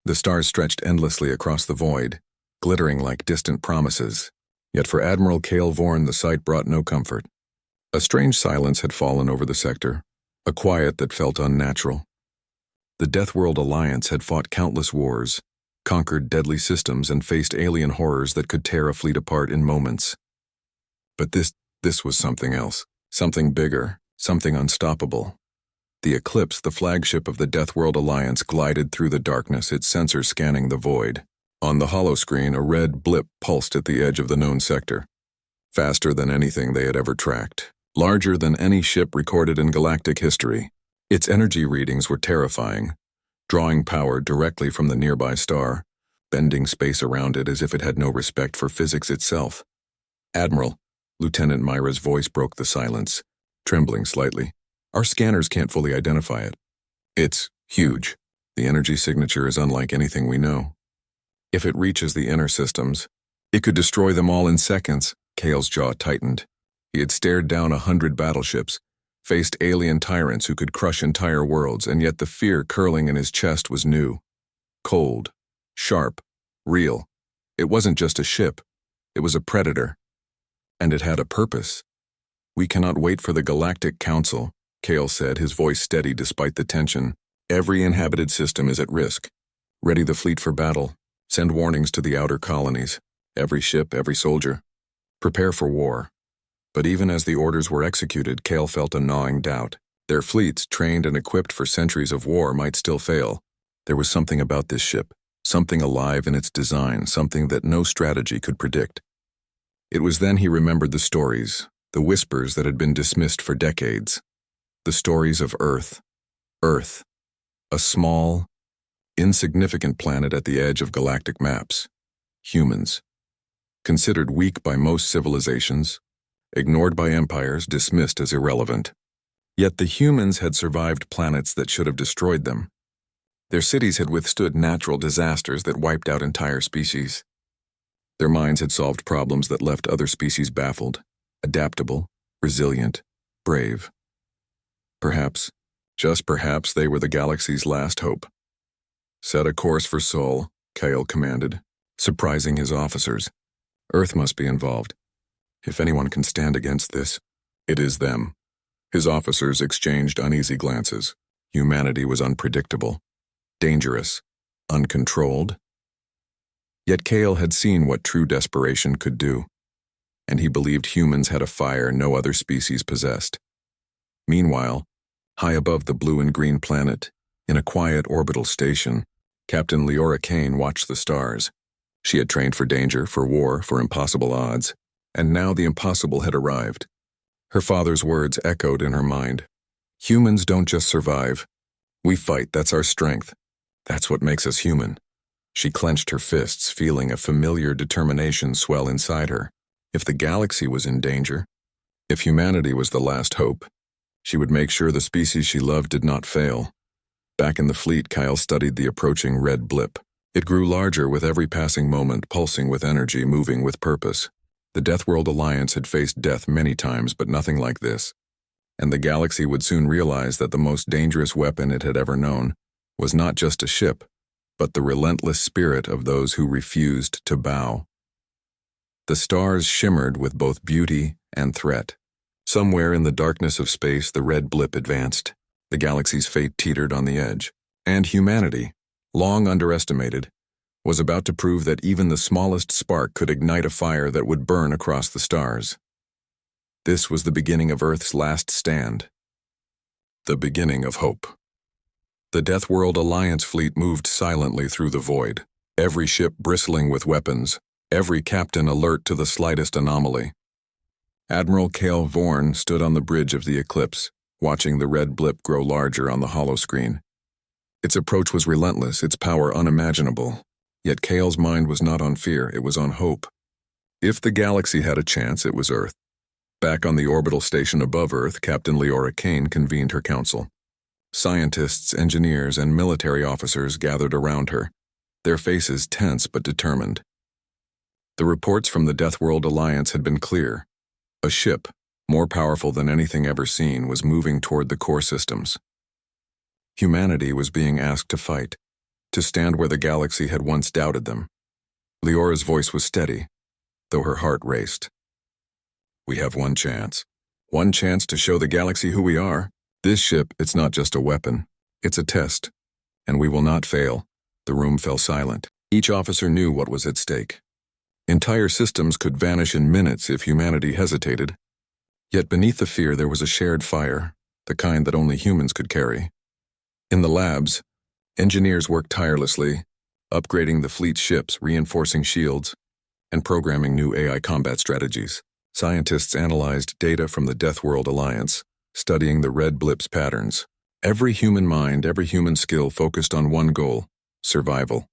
The stars stretched endlessly across the void, glittering like distant promises. Yet for Admiral Cale Vorn, the sight brought no comfort. A strange silence had fallen over the sector, a quiet that felt unnatural. The Deathworld Alliance had fought countless wars, conquered deadly systems, and faced alien horrors that could tear a fleet apart in moments. But this was something else, something bigger, something unstoppable. The Eclipse, the flagship of the Deathworld Alliance, glided through the darkness, its sensors scanning the void. On the holoscreen, a red blip pulsed at the edge of the known sector. Faster than anything they had ever tracked. Larger than any ship recorded in galactic history. Its energy readings were terrifying, drawing power directly from the nearby star, bending space around it as if it had no respect for physics itself. "Admiral," Lieutenant Myra's voice broke the silence, trembling slightly. "Our scanners can't fully identify it. It's huge. The energy signature is unlike anything we know. If it reaches the inner systems, it could destroy them all in seconds." Cale's jaw tightened. He had stared down 100 battleships, faced alien tyrants who could crush entire worlds, and yet the fear curling in his chest was new. Cold, sharp, real. It wasn't just a ship. It was a predator. And it had a purpose. "We cannot wait for the Galactic Council," Cale said, his voice steady despite the tension. "Every inhabited system is at risk. Ready the fleet for battle. Send warnings to the outer colonies. Every ship, every soldier. Prepare for war." But even as the orders were executed, Cale felt a gnawing doubt. Their fleets, trained and equipped for centuries of war, might still fail. There was something about this ship, something alive in its design, something that no strategy could predict. It was then he remembered the stories, the whispers that had been dismissed for decades. The stories of Earth. Earth. A small, insignificant planet at the edge of galactic maps. Humans. Considered weak by most civilizations, ignored by empires, dismissed as irrelevant. Yet the humans had survived planets that should have destroyed them. Their cities had withstood natural disasters that wiped out entire species. Their minds had solved problems that left other species baffled, adaptable, resilient, brave. Perhaps, just perhaps, they were the galaxy's last hope. "Set a course for Sol," Cale commanded, surprising his officers. "Earth must be involved. If anyone can stand against this, it is them." His officers exchanged uneasy glances. Humanity was unpredictable, dangerous, uncontrolled. Yet Cale had seen what true desperation could do, and he believed humans had a fire no other species possessed. Meanwhile, high above the blue and green planet, in a quiet orbital station, Captain Leora Kane watched the stars. She had trained for danger, for war, for impossible odds. And now the impossible had arrived. Her father's words echoed in her mind. "Humans don't just survive. We fight, that's our strength. That's what makes us human." She clenched her fists, feeling a familiar determination swell inside her. If the galaxy was in danger, if humanity was the last hope, she would make sure the species she loved did not fail. Back in the fleet, Kyle studied the approaching red blip. It grew larger with every passing moment, pulsing with energy, moving with purpose. The Deathworld Alliance had faced death many times, but nothing like this. And the galaxy would soon realize that the most dangerous weapon it had ever known was not just a ship, but the relentless spirit of those who refused to bow. The stars shimmered with both beauty and threat. Somewhere in the darkness of space, the red blip advanced. The galaxy's fate teetered on the edge. And humanity, long underestimated, was about to prove that even the smallest spark could ignite a fire that would burn across the stars. This was the beginning of Earth's last stand. The beginning of hope. The Deathworld Alliance fleet moved silently through the void, every ship bristling with weapons, every captain alert to the slightest anomaly. Admiral Cale Vorn stood on the bridge of the Eclipse, watching the red blip grow larger on the holoscreen. Its approach was relentless, its power unimaginable. Yet Cale's mind was not on fear, it was on hope. If the galaxy had a chance, it was Earth. Back on the orbital station above Earth, Captain Leora Kane convened her council. Scientists, engineers, and military officers gathered around her, their faces tense but determined. The reports from the Deathworld Alliance had been clear. A ship, more powerful than anything ever seen, was moving toward the core systems. Humanity was being asked to fight, to stand where the galaxy had once doubted them. Leora's voice was steady, though her heart raced. We have one chance. One chance to show the galaxy who we are. This ship, it's not just a weapon. It's a test. And we will not fail. The room fell silent. Each officer knew what was at stake. Entire systems could vanish in minutes if humanity hesitated. Yet beneath the fear there was a shared fire, the kind that only humans could carry. In the labs, engineers worked tirelessly, upgrading the fleet's ships, reinforcing shields, and programming new AI combat strategies. Scientists analyzed data from the Deathworld Alliance, studying the red blip's patterns. Every human mind, every human skill focused on one goal: survival.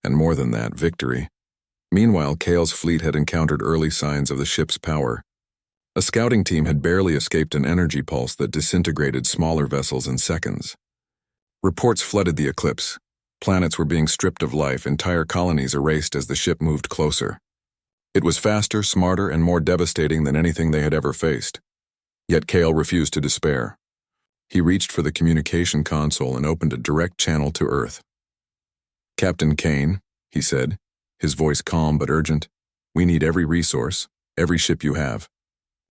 And more than that, victory. Meanwhile, Kale's fleet had encountered early signs of the ship's power. A scouting team had barely escaped an energy pulse that disintegrated smaller vessels in seconds. Reports flooded the eclipse. Planets were being stripped of life, entire colonies erased as the ship moved closer. It was faster, smarter, and more devastating than anything they had ever faced. Yet Kale refused to despair. He reached for the communication console and opened a direct channel to Earth. "Captain Kane," he said, his voice calm but urgent, "we need every resource, every ship you have.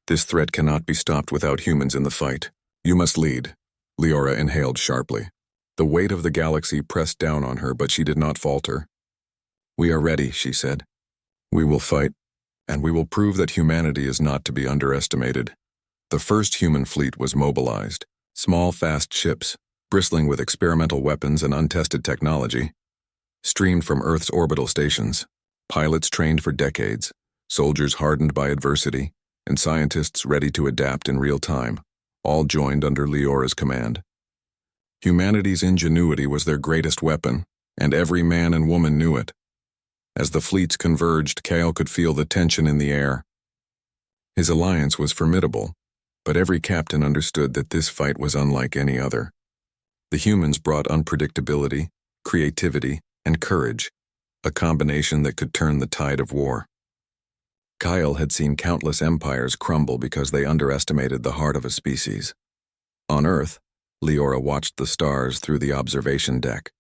This threat cannot be stopped without humans in the fight. You must lead." Leora inhaled sharply. The weight of the galaxy pressed down on her, but she did not falter. "We are ready," she said. "We will fight, and we will prove that humanity is not to be underestimated." The first human fleet was mobilized. Small, fast ships, bristling with experimental weapons and untested technology, streamed from Earth's orbital stations. Pilots trained for decades, soldiers hardened by adversity, and scientists ready to adapt in real time, all joined under Leora's command. Humanity's ingenuity was their greatest weapon, and every man and woman knew it. As the fleets converged, Kale could feel the tension in the air. His alliance was formidable, but every captain understood that this fight was unlike any other. The humans brought unpredictability, creativity, and courage, a combination that could turn the tide of war. Kyle had seen countless empires crumble because they underestimated the heart of a species. On Earth, Leora watched the stars through the observation deck.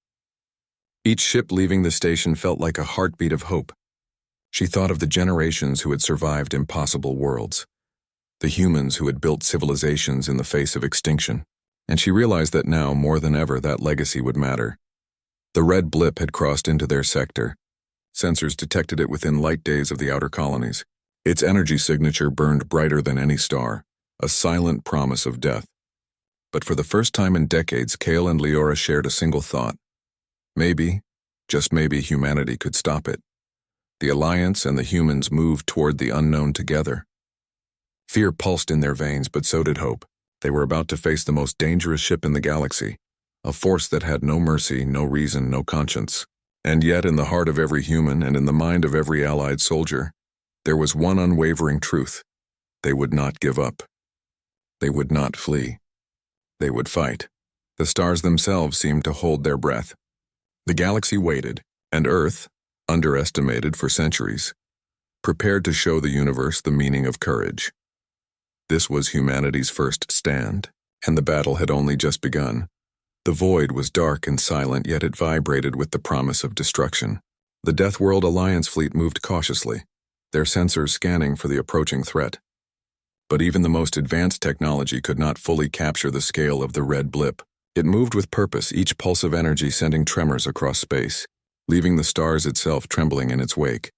Each ship leaving the station felt like a heartbeat of hope. She thought of the generations who had survived impossible worlds, the humans who had built civilizations in the face of extinction, and she realized that now, more than ever, that legacy would matter. The red blip had crossed into their sector. Sensors detected it within light days of the outer colonies. Its energy signature burned brighter than any star, a silent promise of death. But for the first time in decades, Kale and Leora shared a single thought. Maybe, just maybe, humanity could stop it. The Alliance and the humans moved toward the unknown together. Fear pulsed in their veins, but so did hope. They were about to face the most dangerous ship in the galaxy, a force that had no mercy, no reason, no conscience. And yet, in the heart of every human and in the mind of every allied soldier, there was one unwavering truth. They would not give up. They would not flee. They would fight. The stars themselves seemed to hold their breath. The galaxy waited, and Earth, underestimated for centuries, prepared to show the universe the meaning of courage. This was humanity's first stand, and the battle had only just begun. The void was dark and silent, yet it vibrated with the promise of destruction. The Deathworld Alliance fleet moved cautiously, their sensors scanning for the approaching threat. But even the most advanced technology could not fully capture the scale of the red blip. It moved with purpose, each pulse of energy sending tremors across space, leaving the stars itself trembling in its wake.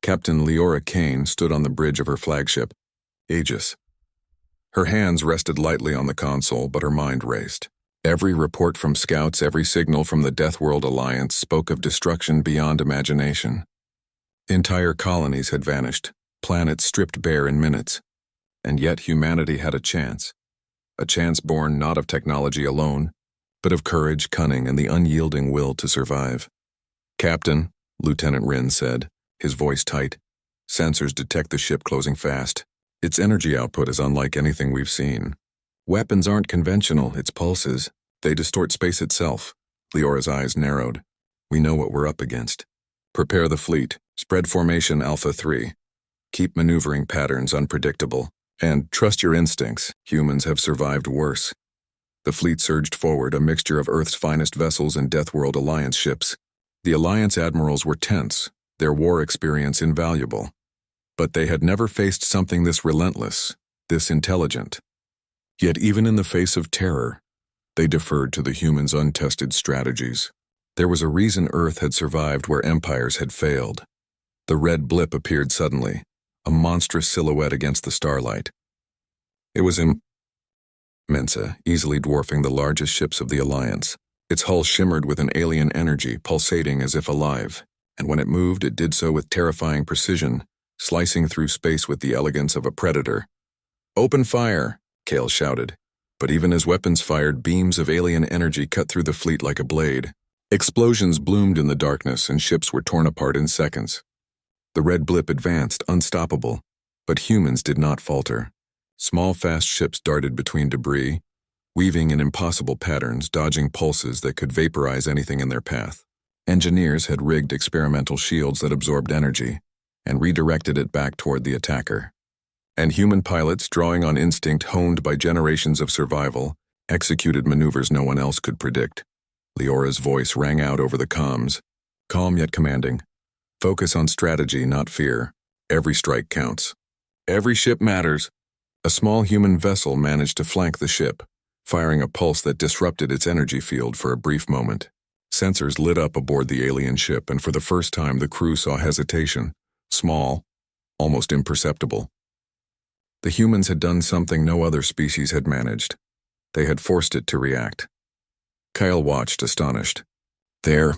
Captain Leora Kane stood on the bridge of her flagship, Aegis. Her hands rested lightly on the console, but her mind raced. Every report from scouts, every signal from the Deathworld Alliance spoke of destruction beyond imagination. Entire colonies had vanished, planets stripped bare in minutes. And yet humanity had a chance born not of technology alone, but of courage, cunning, and the unyielding will to survive. "Captain," Lieutenant Rin said, his voice tight, "sensors detect the ship closing fast. Its energy output is unlike anything we've seen. Weapons aren't conventional, it's pulses. They distort space itself." Leora's eyes narrowed. "We know what we're up against. Prepare the fleet. Spread formation Alpha 3. Keep maneuvering patterns unpredictable. And trust your instincts. Humans have survived worse." The fleet surged forward, a mixture of Earth's finest vessels and Deathworld Alliance ships. The Alliance admirals were tense, their war experience invaluable. But they had never faced something this relentless, this intelligent. Yet even in the face of terror, they deferred to the humans' untested strategies. There was a reason Earth had survived where empires had failed. The red blip appeared suddenly, a monstrous silhouette against the starlight. It was Mensa, easily dwarfing the largest ships of the Alliance. Its hull shimmered with an alien energy, pulsating as if alive, and when it moved, it did so with terrifying precision, slicing through space with the elegance of a predator. "Open fire!" Kale shouted, but even as weapons fired, beams of alien energy cut through the fleet like a blade. Explosions bloomed in the darkness, and ships were torn apart in seconds. The red blip advanced, unstoppable, but humans did not falter. Small, fast ships darted between debris, weaving in impossible patterns, dodging pulses that could vaporize anything in their path. Engineers had rigged experimental shields that absorbed energy and redirected it back toward the attacker. And human pilots, drawing on instinct honed by generations of survival, executed maneuvers no one else could predict. Leora's voice rang out over the comms, calm yet commanding. "Focus on strategy, not fear. Every strike counts. Every ship matters." A small human vessel managed to flank the ship, firing a pulse that disrupted its energy field for a brief moment. Sensors lit up aboard the alien ship, and for the first time the crew saw hesitation, small, almost imperceptible. The humans had done something no other species had managed. They had forced it to react. Kyle watched, astonished. "They're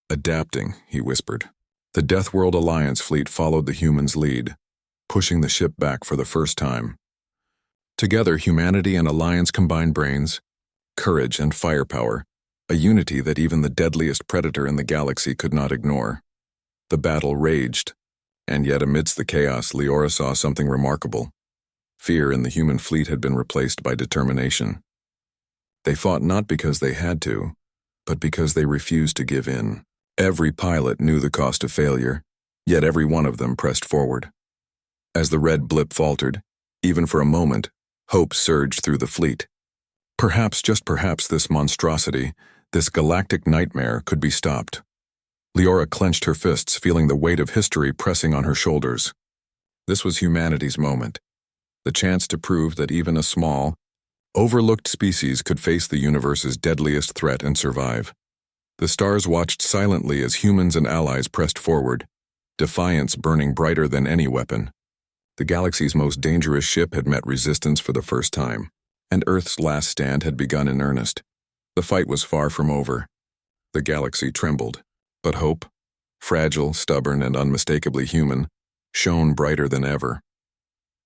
adapting," he whispered. The Deathworld Alliance fleet followed the humans' lead, pushing the ship back for the first time. Together, humanity and Alliance combined brains, courage, and firepower, a unity that even the deadliest predator in the galaxy could not ignore. The battle raged, and yet amidst the chaos, Leora saw something remarkable. Fear in the human fleet had been replaced by determination. They fought not because they had to, but because they refused to give in. Every pilot knew the cost of failure, yet every one of them pressed forward. As the red blip faltered, even for a moment, hope surged through the fleet. Perhaps, just perhaps, this monstrosity, this galactic nightmare, could be stopped. Leora clenched her fists, feeling the weight of history pressing on her shoulders. This was humanity's moment, the chance to prove that even a small, overlooked species could face the universe's deadliest threat and survive. The stars watched silently as humans and allies pressed forward, defiance burning brighter than any weapon. The galaxy's most dangerous ship had met resistance for the first time, and Earth's last stand had begun in earnest. The fight was far from over. The galaxy trembled, but hope, fragile, stubborn, and unmistakably human, shone brighter than ever.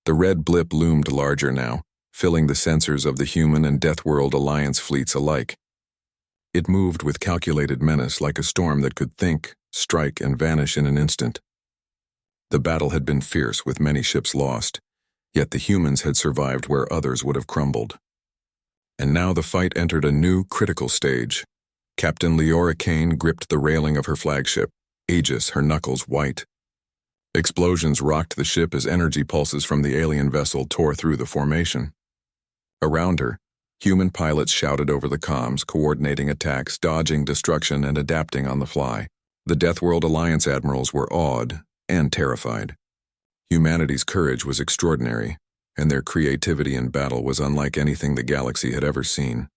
The red blip loomed larger now, filling the sensors of the human and Deathworld Alliance fleets alike. It moved with calculated menace, like a storm that could think, strike, and vanish in an instant. The battle had been fierce, with many ships lost, yet the humans had survived where others would have crumbled. And now the fight entered a new, critical stage. Captain Leora Kane gripped the railing of her flagship, Aegis, her knuckles white. Explosions rocked the ship as energy pulses from the alien vessel tore through the formation. Around her, human pilots shouted over the comms, coordinating attacks, dodging destruction, and adapting on the fly. The Deathworld Alliance admirals were awed and terrified. Humanity's courage was extraordinary, and their creativity in battle was unlike anything the galaxy had ever seen.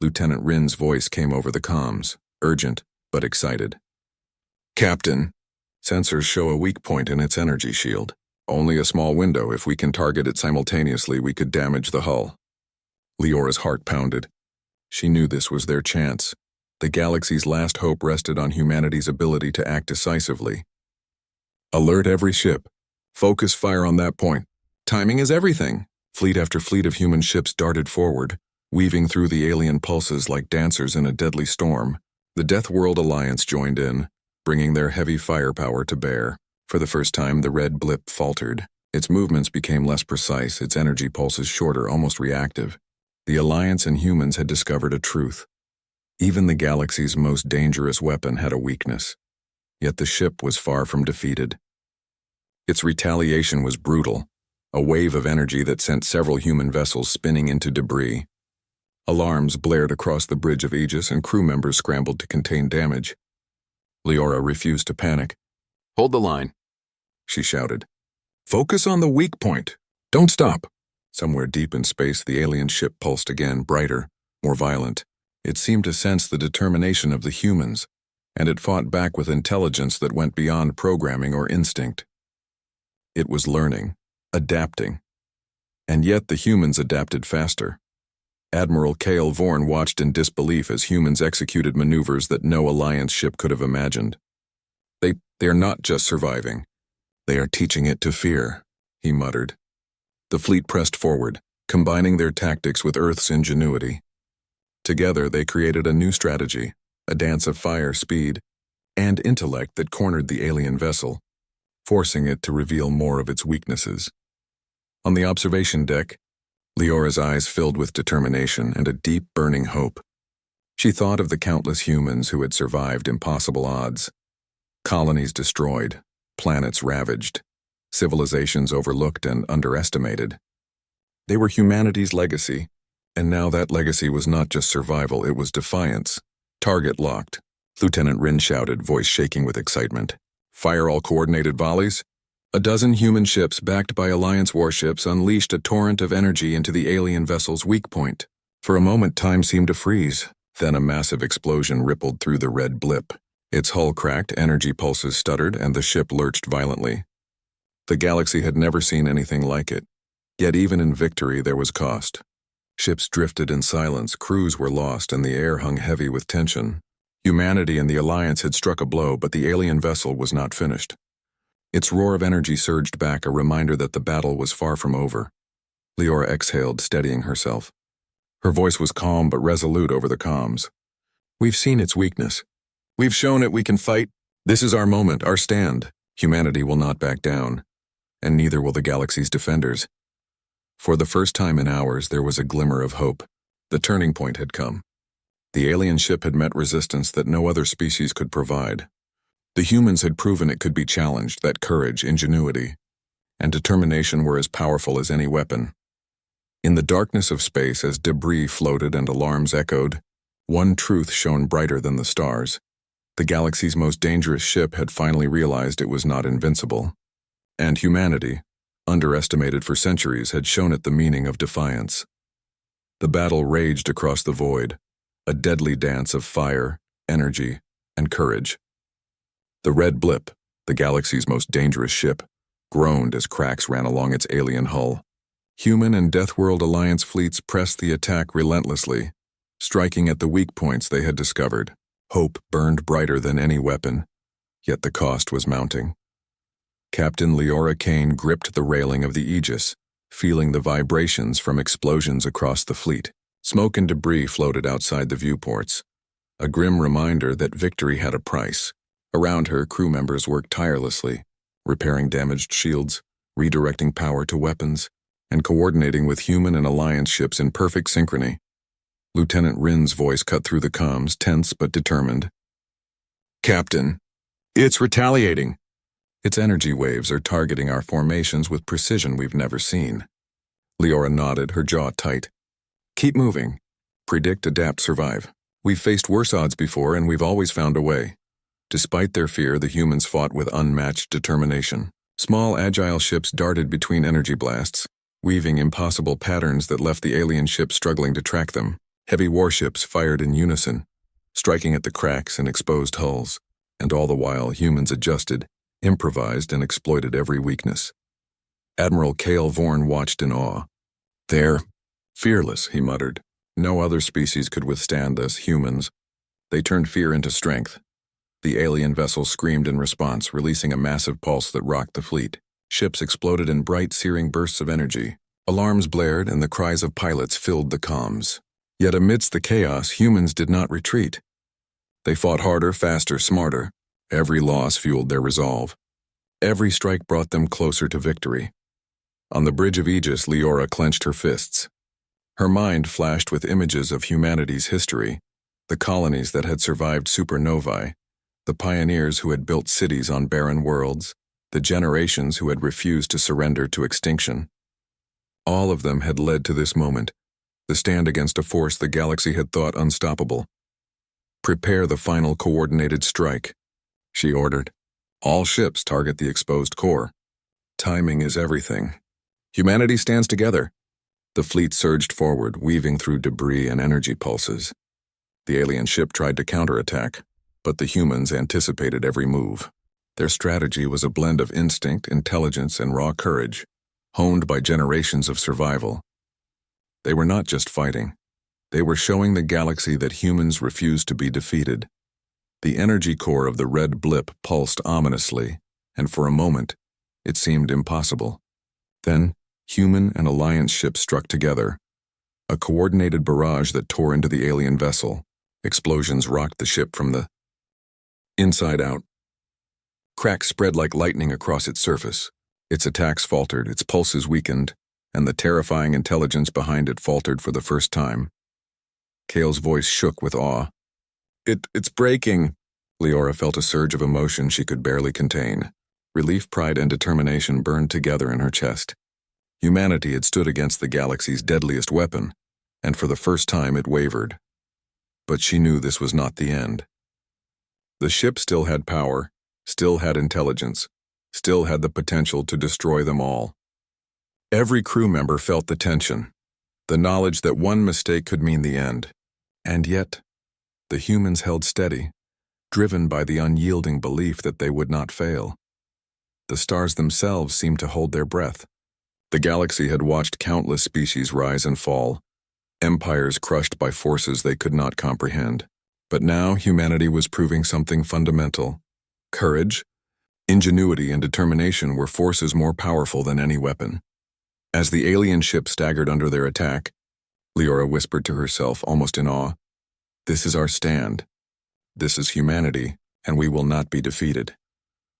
Lieutenant Rin's voice came over the comms, urgent but excited. "Captain, sensors show a weak point in its energy shield. Only a small window. If we can target it simultaneously, we could damage the hull." Leora's heart pounded. She knew this was their chance. The galaxy's last hope rested on humanity's ability to act decisively. "Alert every ship. Focus fire on that point. Timing is everything." Fleet after fleet of human ships darted forward, weaving through the alien pulses like dancers in a deadly storm. The Deathworld Alliance joined in, bringing their heavy firepower to bear. For the first time, the red blip faltered. Its movements became less precise, its energy pulses shorter, almost reactive. The Alliance and humans had discovered a truth. Even the galaxy's most dangerous weapon had a weakness. Yet the ship was far from defeated. Its retaliation was brutal, a wave of energy that sent several human vessels spinning into debris. Alarms blared across the bridge of Aegis and crew members scrambled to contain damage. Leora refused to panic. "Hold the line," she shouted. "Focus on the weak point. Don't stop." Somewhere deep in space, the alien ship pulsed again, brighter, more violent. It seemed to sense the determination of the humans, and it fought back with intelligence that went beyond programming or instinct. It was learning, adapting. And yet the humans adapted faster. Admiral Cale Vorn watched in disbelief as humans executed maneuvers that no Alliance ship could have imagined. They are not just surviving. They are teaching it to fear, he muttered. The fleet pressed forward, combining their tactics with Earth's ingenuity. Together they created a new strategy, a dance of fire, speed, and intellect that cornered the alien vessel, forcing it to reveal more of its weaknesses. On the observation deck, Leora's eyes filled with determination and a deep, burning hope. She thought of the countless humans who had survived impossible odds. Colonies destroyed, planets ravaged, civilizations overlooked and underestimated. They were humanity's legacy, and now that legacy was not just survival, it was defiance. "Target locked," Lieutenant Rin shouted, voice shaking with excitement. "Fire all coordinated volleys." A dozen human ships backed by Alliance warships unleashed a torrent of energy into the alien vessel's weak point. For a moment, time seemed to freeze. Then a massive explosion rippled through the red blip. Its hull cracked, energy pulses stuttered, and the ship lurched violently. The galaxy had never seen anything like it. Yet even in victory, there was cost. Ships drifted in silence, crews were lost, and the air hung heavy with tension. Humanity and the Alliance had struck a blow, but the alien vessel was not finished. Its roar of energy surged back, a reminder that the battle was far from over. Leora exhaled, steadying herself. Her voice was calm but resolute over the comms. "We've seen its weakness. We've shown it we can fight. This is our moment, our stand. Humanity will not back down, and neither will the galaxy's defenders." For the first time in hours, there was a glimmer of hope. The turning point had come. The alien ship had met resistance that no other species could provide. The humans had proven it could be challenged, that courage, ingenuity, and determination were as powerful as any weapon. In the darkness of space, as debris floated and alarms echoed, one truth shone brighter than the stars. The galaxy's most dangerous ship had finally realized it was not invincible. And humanity, underestimated for centuries, had shown it the meaning of defiance. The battle raged across the void, a deadly dance of fire, energy, and courage. The red blip, the galaxy's most dangerous ship, groaned as cracks ran along its alien hull. Human and Deathworld Alliance fleets pressed the attack relentlessly, striking at the weak points they had discovered. Hope burned brighter than any weapon, yet the cost was mounting. Captain Leora Kane gripped the railing of the Aegis, feeling the vibrations from explosions across the fleet. Smoke and debris floated outside the viewports, a grim reminder that victory had a price. Around her, crew members worked tirelessly, repairing damaged shields, redirecting power to weapons, and coordinating with human and Alliance ships in perfect synchrony. Lieutenant Rin's voice cut through the comms, tense but determined. "Captain, it's retaliating. Its energy waves are targeting our formations with precision we've never seen." Leora nodded, her jaw tight. "Keep moving. Predict, adapt, survive. We've faced worse odds before, and we've always found a way." Despite their fear, the humans fought with unmatched determination. Small, agile ships darted between energy blasts, weaving impossible patterns that left the alien ship struggling to track them. Heavy warships fired in unison, striking at the cracks and exposed hulls, and all the while humans adjusted, improvised, and exploited every weakness. Admiral Cale Vorn watched in awe. "They're fearless," he muttered. "No other species could withstand us, humans." They turned fear into strength. The alien vessel screamed in response, releasing a massive pulse that rocked the fleet. Ships exploded in bright, searing bursts of energy. Alarms blared, and the cries of pilots filled the comms. Yet amidst the chaos, humans did not retreat. They fought harder, faster, smarter. Every loss fueled their resolve. Every strike brought them closer to victory. On the bridge of Aegis, Leora clenched her fists. Her mind flashed with images of humanity's history, the colonies that had survived supernovae, the pioneers who had built cities on barren worlds, the generations who had refused to surrender to extinction. All of them had led to this moment, the stand against a force the galaxy had thought unstoppable. "Prepare the final coordinated strike," she ordered. "All ships target the exposed core. Timing is everything. Humanity stands together." The fleet surged forward, weaving through debris and energy pulses. The alien ship tried to counterattack, but the humans anticipated every move. Their strategy was a blend of instinct, intelligence, and raw courage, honed by generations of survival. They were not just fighting. They were showing the galaxy that humans refused to be defeated. The energy core of the red blip pulsed ominously, and for a moment, it seemed impossible. Then, human and Alliance ships struck together, a coordinated barrage that tore into the alien vessel. Explosions rocked the ship from the inside out. Cracks spread like lightning across its surface. Its attacks faltered, its pulses weakened, and the terrifying intelligence behind it faltered for the first time. Kale's voice shook with awe. It's breaking." Leora felt a surge of emotion she could barely contain. Relief, pride, and determination burned together in her chest. Humanity had stood against the galaxy's deadliest weapon, and for the first time it wavered. But she knew this was not the end. The ship still had power, still had intelligence, still had the potential to destroy them all. Every crew member felt the tension, the knowledge that one mistake could mean the end. And yet, the humans held steady, driven by the unyielding belief that they would not fail. The stars themselves seemed to hold their breath. The galaxy had watched countless species rise and fall, empires crushed by forces they could not comprehend. But now humanity was proving something fundamental. Courage, ingenuity, and determination were forces more powerful than any weapon. As the alien ship staggered under their attack, Leora whispered to herself, almost in awe, "This is our stand. This is humanity, and we will not be defeated."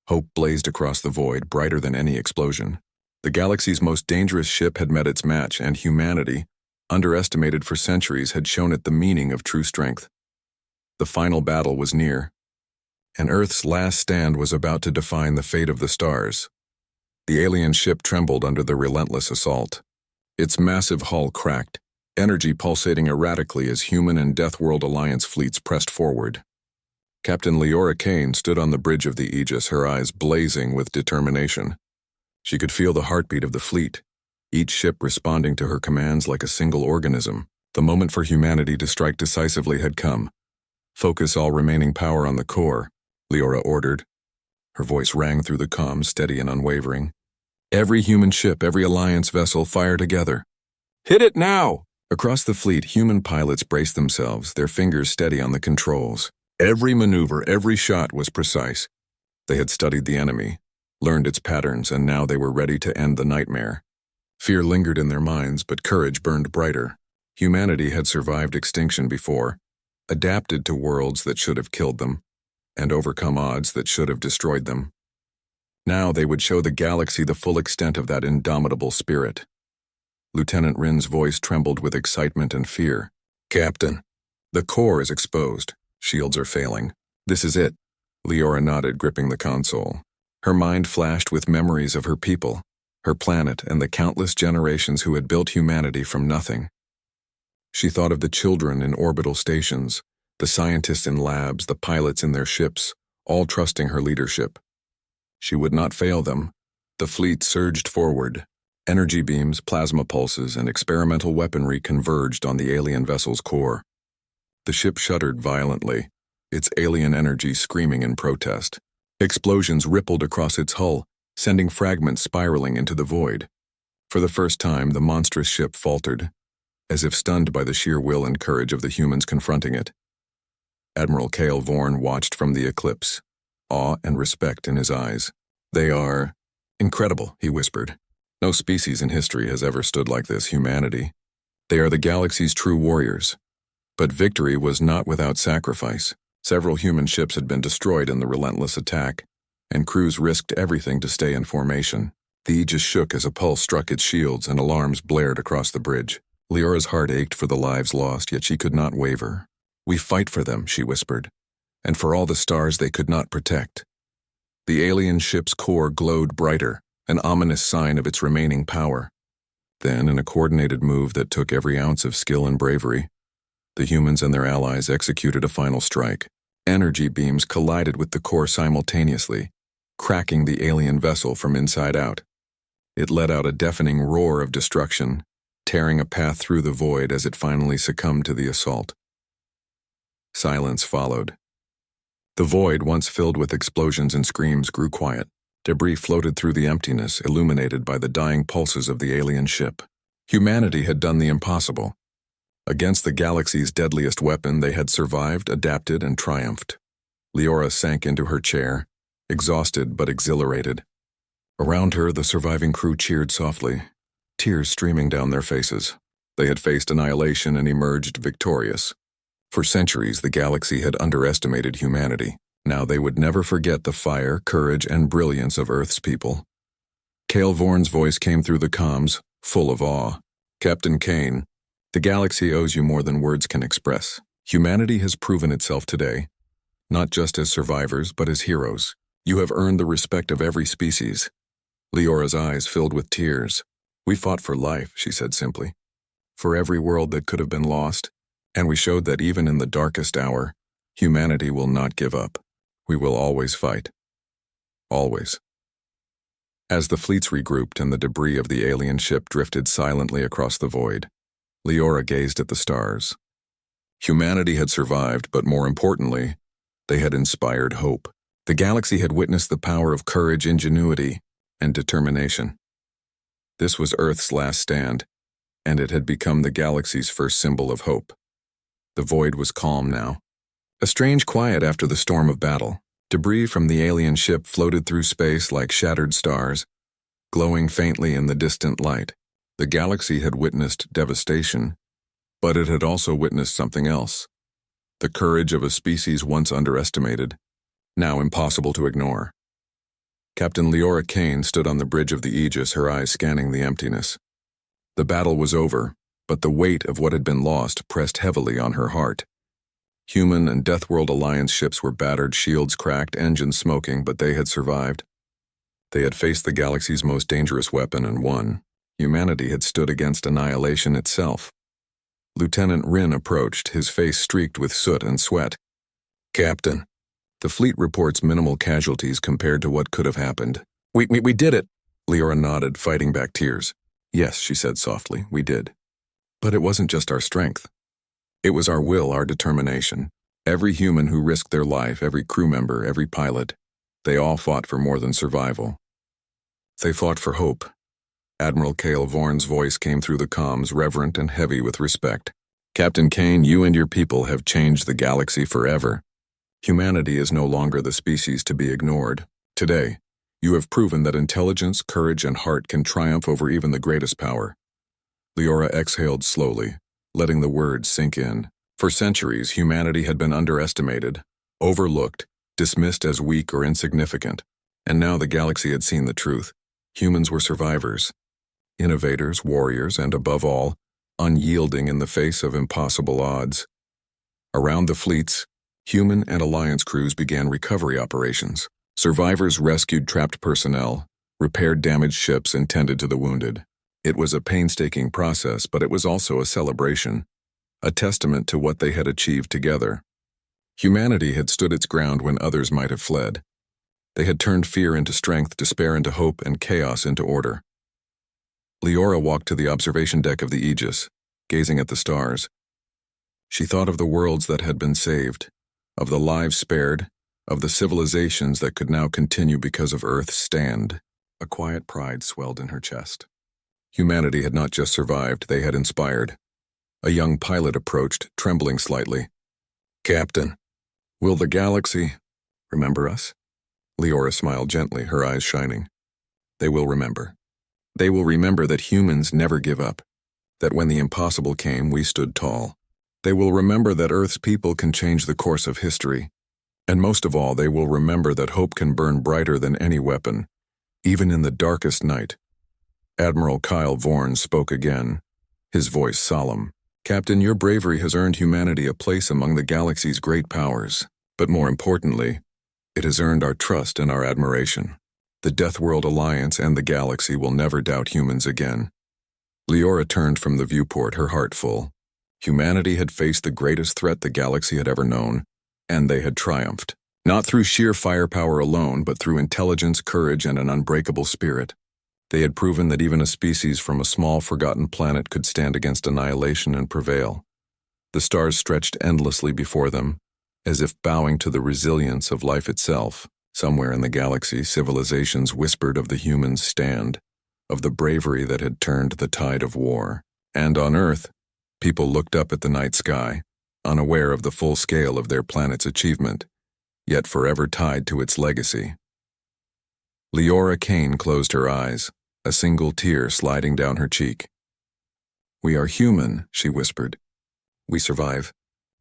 Hope blazed across the void, brighter than any explosion. The galaxy's most dangerous ship had met its match, and humanity, underestimated for centuries, had shown it the meaning of true strength. The final battle was near, and Earth's last stand was about to define the fate of the stars. The alien ship trembled under the relentless assault. Its massive hull cracked, energy pulsating erratically as human and Deathworld Alliance fleets pressed forward. Captain Leora Kane stood on the bridge of the Aegis, her eyes blazing with determination. She could feel the heartbeat of the fleet, each ship responding to her commands like a single organism. The moment for humanity to strike decisively had come. "Focus all remaining power on the core," Leora ordered. Her voice rang through the comms, steady and unwavering. "Every human ship, every Alliance vessel, fire together. Hit it now!" Across the fleet, human pilots braced themselves, their fingers steady on the controls. Every maneuver, every shot was precise. They had studied the enemy, learned its patterns, and now they were ready to end the nightmare. Fear lingered in their minds, but courage burned brighter. Humanity had survived extinction before, adapted to worlds that should have killed them, and overcome odds that should have destroyed them. Now they would show the galaxy the full extent of that indomitable spirit. Lieutenant Rin's voice trembled with excitement and fear. "Captain, the core is exposed. Shields are failing. This is it." Leora nodded, gripping the console. Her mind flashed with memories of her people, her planet, and the countless generations who had built humanity from nothing. She thought of the children in orbital stations, the scientists in labs, the pilots in their ships, all trusting her leadership. She would not fail them. The fleet surged forward. Energy beams, plasma pulses, and experimental weaponry converged on the alien vessel's core. The ship shuddered violently, its alien energy screaming in protest. Explosions rippled across its hull, sending fragments spiraling into the void. For the first time, the monstrous ship faltered, as if stunned by the sheer will and courage of the humans confronting it. Admiral Cale Vorn watched from the eclipse, awe and respect in his eyes. "They are incredible," he whispered. "No species in history has ever stood like this, humanity. They are the galaxy's true warriors." But victory was not without sacrifice. Several human ships had been destroyed in the relentless attack, and crews risked everything to stay in formation. The Aegis shook as a pulse struck its shields and alarms blared across the bridge. Leora's heart ached for the lives lost, yet she could not waver. "We fight for them," she whispered, "and for all the stars they could not protect." The alien ship's core glowed brighter, an ominous sign of its remaining power. Then, in a coordinated move that took every ounce of skill and bravery, the humans and their allies executed a final strike. Energy beams collided with the core simultaneously, cracking the alien vessel from inside out. It let out a deafening roar of destruction, tearing a path through the void as it finally succumbed to the assault. Silence followed. The void, once filled with explosions and screams, grew quiet. Debris floated through the emptiness, illuminated by the dying pulses of the alien ship. Humanity had done the impossible. Against the galaxy's deadliest weapon, they had survived, adapted, and triumphed. Leora sank into her chair, exhausted but exhilarated. Around her, the surviving crew cheered softly, tears streaming down their faces. They had faced annihilation and emerged victorious. For centuries, the galaxy had underestimated humanity. Now they would never forget the fire, courage, and brilliance of Earth's people. Cale Vorn's voice came through the comms, full of awe. "Captain Kane, the galaxy owes you more than words can express. Humanity has proven itself today, not just as survivors, but as heroes. You have earned the respect of every species." Leora's eyes filled with tears. "We fought for life," she said simply. "For every world that could have been lost, and we showed that even in the darkest hour, humanity will not give up. We will always fight. Always." As the fleets regrouped and the debris of the alien ship drifted silently across the void, Leora gazed at the stars. Humanity had survived, but more importantly, they had inspired hope. The galaxy had witnessed the power of courage, ingenuity, and determination. This was Earth's last stand, and it had become the galaxy's first symbol of hope. The void was calm now. A strange quiet after the storm of battle. Debris from the alien ship floated through space like shattered stars, glowing faintly in the distant light. The galaxy had witnessed devastation, but it had also witnessed something else. The courage of a species once underestimated, now impossible to ignore. Captain Leora Kane stood on the bridge of the Aegis, her eyes scanning the emptiness. The battle was over, but the weight of what had been lost pressed heavily on her heart. Human and Deathworld Alliance ships were battered, shields cracked, engines smoking, but they had survived. They had faced the galaxy's most dangerous weapon and won. Humanity had stood against annihilation itself. Lieutenant Rin approached, his face streaked with soot and sweat. "Captain, the fleet reports minimal casualties compared to what could have happened." We did it." Leora nodded, fighting back tears. "Yes," she said softly, "we did. But it wasn't just our strength. It was our will, our determination. Every human who risked their life, every crew member, every pilot, they all fought for more than survival. They fought for hope." Admiral Cale Vorn's voice came through the comms, reverent and heavy with respect. "Captain Kane, you and your people have changed the galaxy forever. Humanity is no longer the species to be ignored. Today, you have proven that intelligence, courage, and heart can triumph over even the greatest power." Leora exhaled slowly, letting the words sink in. For centuries, humanity had been underestimated, overlooked, dismissed as weak or insignificant. And now the galaxy had seen the truth. Humans were survivors, innovators, warriors, and above all, unyielding in the face of impossible odds. Around the fleets, human and Alliance crews began recovery operations. Survivors rescued trapped personnel, repaired damaged ships, and tended to the wounded. It was a painstaking process, but it was also a celebration, a testament to what they had achieved together. Humanity had stood its ground when others might have fled. They had turned fear into strength, despair into hope, and chaos into order. Leora walked to the observation deck of the Aegis, gazing at the stars. She thought of the worlds that had been saved, of the lives spared, of the civilizations that could now continue because of Earth's stand. A quiet pride swelled in her chest. Humanity had not just survived, they had inspired. A young pilot approached, trembling slightly. "Captain, will the galaxy remember us?" Leora smiled gently, her eyes shining. "They will remember. They will remember that humans never give up, that when the impossible came, we stood tall. They will remember that Earth's people can change the course of history. And most of all, they will remember that hope can burn brighter than any weapon, even in the darkest night." Admiral Cale Vorn spoke again, his voice solemn. "Captain, your bravery has earned humanity a place among the galaxy's great powers. But more importantly, it has earned our trust and our admiration. The Deathworld Alliance and the galaxy will never doubt humans again. Leora turned from the viewport, her heart full. Humanity had faced the greatest threat the galaxy had ever known, and they had triumphed. Not through sheer firepower alone, but through intelligence, courage, and an unbreakable spirit. They had proven that even a species from a small, forgotten planet could stand against annihilation and prevail. The stars stretched endlessly before them, as if bowing to the resilience of life itself. Somewhere in the galaxy, civilizations whispered of the humans' stand, of the bravery that had turned the tide of war. And on Earth, people looked up at the night sky, unaware of the full scale of their planet's achievement, yet forever tied to its legacy. Leora Kane closed her eyes, a single tear sliding down her cheek. "We are human," she whispered. "We survive.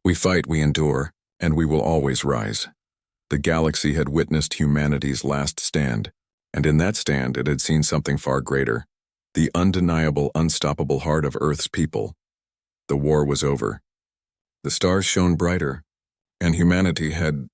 We fight, we endure, and we will always rise." The galaxy had witnessed humanity's last stand, and in that stand it had seen something far greater, the undeniable, unstoppable heart of Earth's people. The war was over. The stars shone brighter, and humanity had